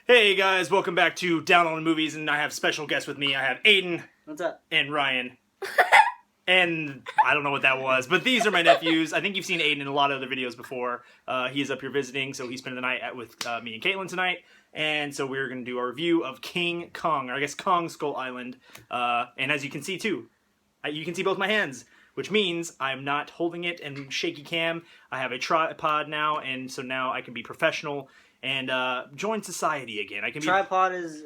Hey guys, welcome back to Down on the Movies, and I have special guests with me. I have Aiden. What's up? And Ryan. And I don't know what that was, but these are my nephews. I think you've seen Aiden in a lot of other videos before. He is up here visiting, so he's spending the night with me and Caitlin tonight. And so we're going to do a review of King Kong, or I guess Kong Skull Island. And as you can see too, you can see both my hands, which means I'm not holding it in shaky cam. I have a tripod now, and so now I can be professional and join society again. I can tripod is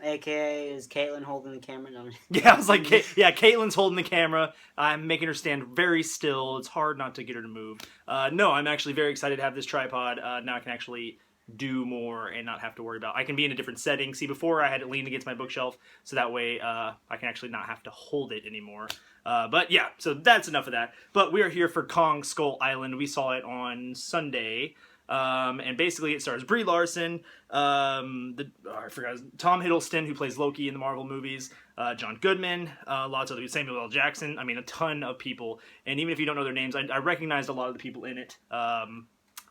AKA is Caitlin holding the camera. No. Yeah, I was like, yeah, Caitlin's holding the camera. I'm making her stand very still. It's hard not to get her to move. No, I'm actually very excited to have this tripod. Now I can actually do more and not have to worry about. I can be in a different setting. See, before I had it leaned against my bookshelf, so that way I can actually not have to hold it anymore. But yeah, so that's enough of that. But we are here for Kong Skull Island. We saw it on Sunday. And basically it stars Brie Larson, I forgot, Tom Hiddleston, who plays Loki in the Marvel movies, John Goodman, lots of others, Samuel L. Jackson, I mean, a ton of people. And even if you don't know their names, I recognized a lot of the people in it.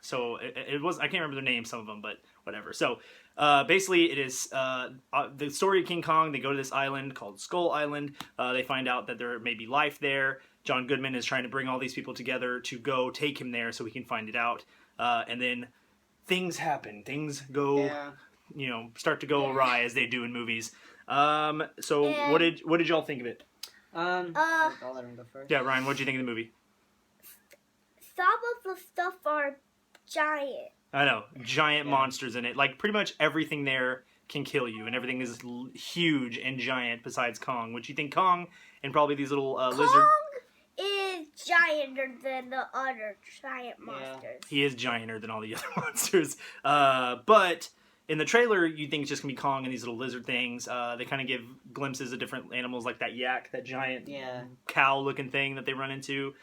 So it was, I can't remember their names, some of them, but whatever. So basically it is the story of King Kong. They go to this island called Skull Island. They find out that there may be life there. John Goodman is trying to bring all these people together to go take him there so he can find it out. And then things happen. Things go, start to go awry as they do in movies. So what did y'all think of it? I'll let him go first. Yeah, Ryan, what did you think of the movie? Some of the stuff are giant. I know, giant monsters in it. Like, pretty much everything there can kill you, and everything is huge and giant besides Kong. Which you think Kong and probably these little lizard... is gianter than the other giant monsters. He is gianter than all the other monsters. But in the trailer, you think it's just going to be Kong and these little lizard things. They kind of give glimpses of different animals like that yak, that giant cow-looking thing that they run into.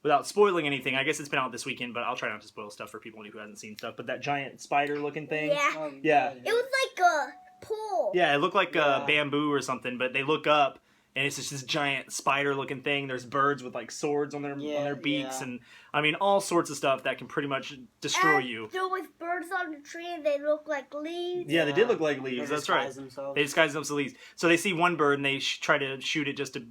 Without spoiling anything, I guess it's been out this weekend, but I'll try not to spoil stuff for people who hasn't seen stuff. But that giant spider-looking thing. Yeah. It was like a pool. Yeah, it looked like bamboo or something, but they look up, and it's just this giant spider-looking thing. There's birds with like swords on their beaks, and I mean all sorts of stuff that can pretty much destroy you. There was birds on the tree, and they look like leaves. Yeah, they did look like leaves. That's right. They disguise themselves as leaves. So they see one bird, and they try to shoot it just to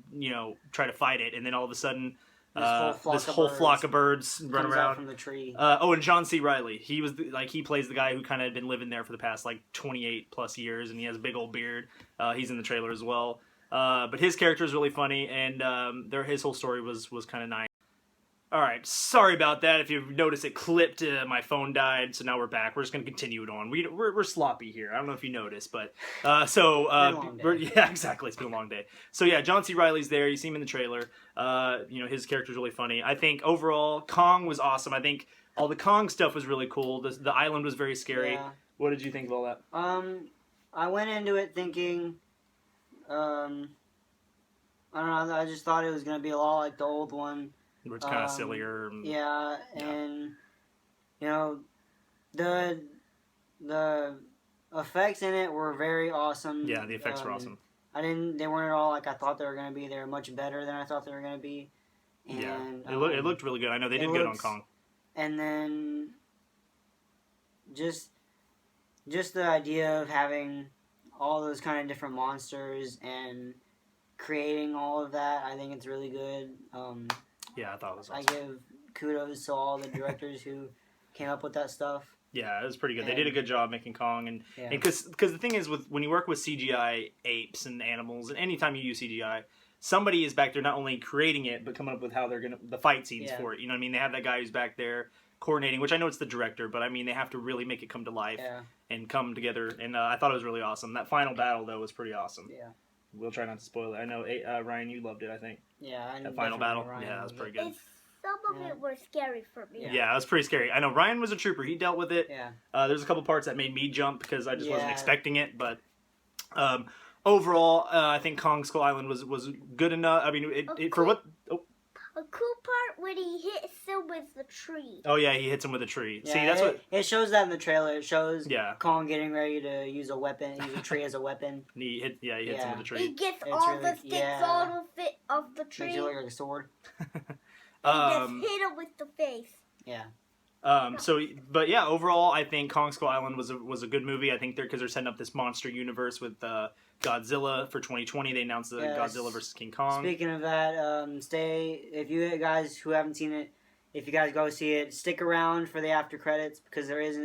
try to fight it, and then all of a sudden, this whole flock of birds run around from the tree. And John C. Reilly. He was he plays the guy who kind of had been living there for the past 28 plus years, and he has a big old beard. He's in the trailer as well. But his character is really funny, and his whole story was kind of nice. Alright, sorry about that. If you've noticed, it clipped, my phone died, so now we're back. We're just going to continue it on. We're sloppy here. I don't know if you noticed, but... yeah, exactly. It's been a long day. So yeah, John C. Reilly's there. You see him in the trailer. His character's really funny. I think, overall, Kong was awesome. I think all the Kong stuff was really cool. The island was very scary. Yeah. What did you think of all that? I went into it thinking... I don't know, I just thought it was going to be a lot like the old one. Where it's kind of sillier. Yeah, and, the effects in it were very awesome. Yeah, the effects were awesome. They weren't at all like I thought they were going to be. They were much better than I thought they were going to be. And, yeah, it looked really good. I know they did good on Kong. And then, just the idea of having all those kind of different monsters and creating all of that, I think it's really good. Yeah, I thought it was awesome. I give kudos to all the directors who came up with that stuff. Yeah, it was pretty good. They did a good job making Kong, and because the thing is, when you work with CGI apes and animals, and anytime you use CGI, somebody is back there not only creating it, but coming up with how they're the fight scenes for it. You know what I mean? They have that guy who's back there coordinating, which I know it's the director, but I mean they have to really make it come to life and come together. And I thought it was really awesome. That final battle though was pretty awesome. Yeah. We'll try not to spoil it. I know Ryan, you loved it. I think. Yeah. That final battle. Yeah, that was pretty good. Some of it was scary for me. Yeah, it was pretty scary. I know Ryan was a trooper. He dealt with it. Yeah. There's a couple parts that made me jump because I just wasn't expecting it. But overall, I think Kong Skull Island was good enough. I mean, for what? Oh. A cool part when he hits him with the tree. Oh yeah, he hits him with a tree. Yeah, see, that's what it shows that in the trailer. It shows Kong getting ready to use a weapon, use a tree as a weapon. And he hits him with a tree. He gets all the sticks out of the tree. Makes it look like a sword. He just hit him with the face. Yeah. But yeah, overall, I think Kong Skull Island was a good movie. I think because they're setting up this monster universe with Godzilla for 2020. They announced the Yes. Godzilla versus King Kong. Speaking of that, if you guys who haven't seen it, if you guys go see it, stick around for the after credits because there is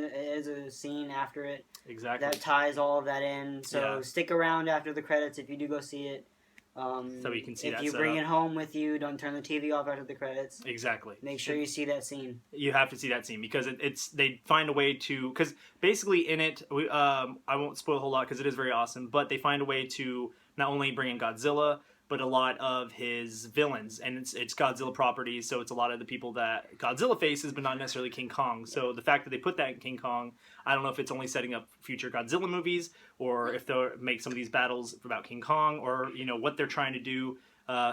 a scene after it Exactly. that ties all of that in. So Yeah. stick around after the credits if you do go see it. So you can see if that you set bring up. it home with you, don't turn the TV off after the credits. Exactly. Make sure you see that scene. You have to see that scene because they find a way to, because basically in it I won't spoil a whole lot because it is very awesome, but they find a way to not only bring in Godzilla but a lot of his villains, and it's Godzilla properties, so it's a lot of the people that Godzilla faces but not necessarily King Kong. So the fact that they put that in King Kong, I don't know if it's only setting up future Godzilla movies or if they'll make some of these battles about King Kong or what they're trying to do.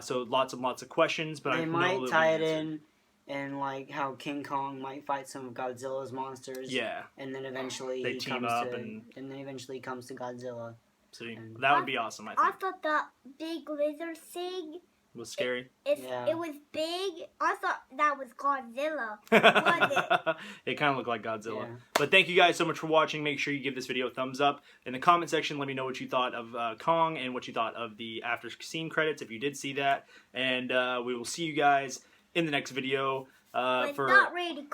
So lots and lots of questions, but They I know might they'll tie it be answered. in, and like how King Kong might fight some of Godzilla's monsters. Yeah, And then eventually They he team comes up to, and- then eventually he comes to Godzilla. so And- that would be awesome. I I think thought the big lizard thing, it was scary. Yeah. it was big. I thought that was Godzilla. It kind of looked like Godzilla. Yeah. But thank you guys so much for watching. Make sure you give this video a thumbs up. In the comment section, let me know what you thought of Kong and what you thought of the after scene credits, if you did see that. And we will see you guys in the next video. But it's For not really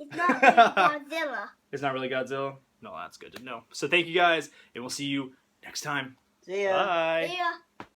It's not really Godzilla. It's not really Godzilla? No, that's good to know. So thank you guys, and we'll see you next time. See ya. Bye. Yeah.